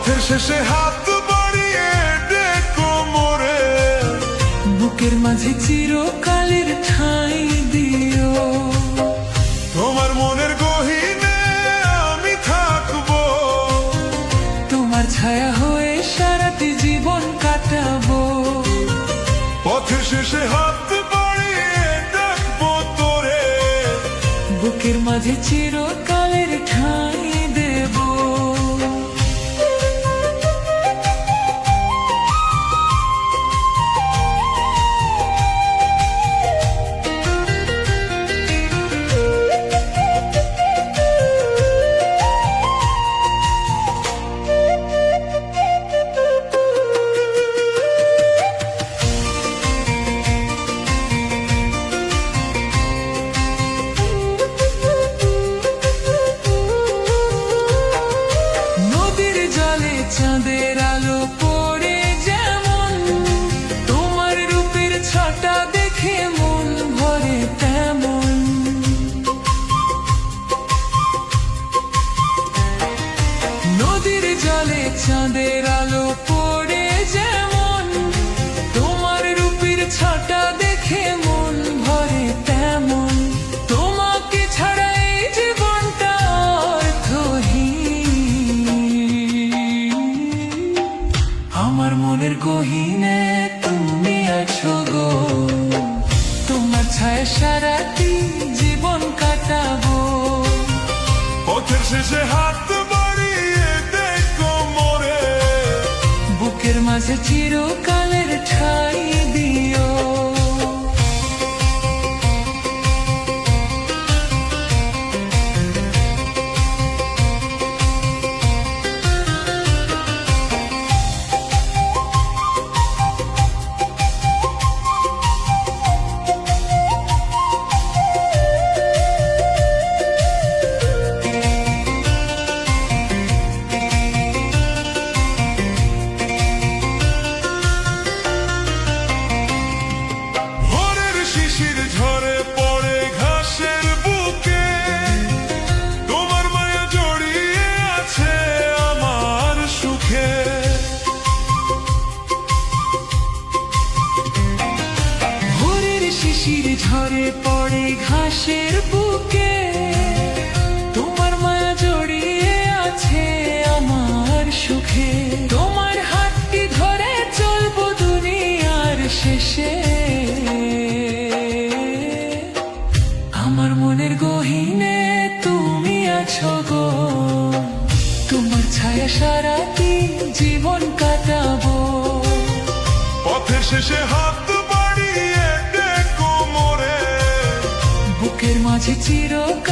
পথের শেষে হাত বাড়িয়ে ডেকো মোরে, বুকের মাঝে চিরকালের ঠাঁই দিও। তোমার মনের গহীনে আমি থাকবো, তোমার ছায়া হয়ে সারাটি জীবন কাটাবো। পথের শেষে হাত বাড়িয়ে ডাকবো তোরে, বুকের মাঝে চিরকালের ঠাঁই দেব। চাঁদের আলো পড়ে যেমন, তোমার রূপের ছটা দেখে মন ভরে তেমন। নদীর জলে চাঁদের আলো পড়ে যেমন, তোমার রূপের ছটা দেখে মন ভরে তেমন। তোমাকে ছাড়া এই জীবনটা অর্থহীন। আমার মনের গহীনে তুমি আছো গো, তোমার ছায়া সারাটি জীবন কাটাবো। পথের শেষে হাত বাড়িয়ে ডেকো মোরে, বুকের মাঝে চিরকালের ঠাঁই দিও। ঝরে পড়ে ঘাসের বুকে, তোমার মায়া জড়িয়ে আছে আমার সুখে। ভোরের শিশির ঝরে পড়ে ঘাসের বুকে, তোমার মায়া জড়িয়ে আছে আমার সুখে। তোমার হাতটি ধরে চলবো দুনিয়ার শেষে। আমার মনের গহীনে তুমি আছো গো, তোমার ছায়া সারাটি জীবন কাটাবো। পথের শেষে হাত বাড়িয়ে ডেকো মোরে, বুকের মাঝে চিরকাল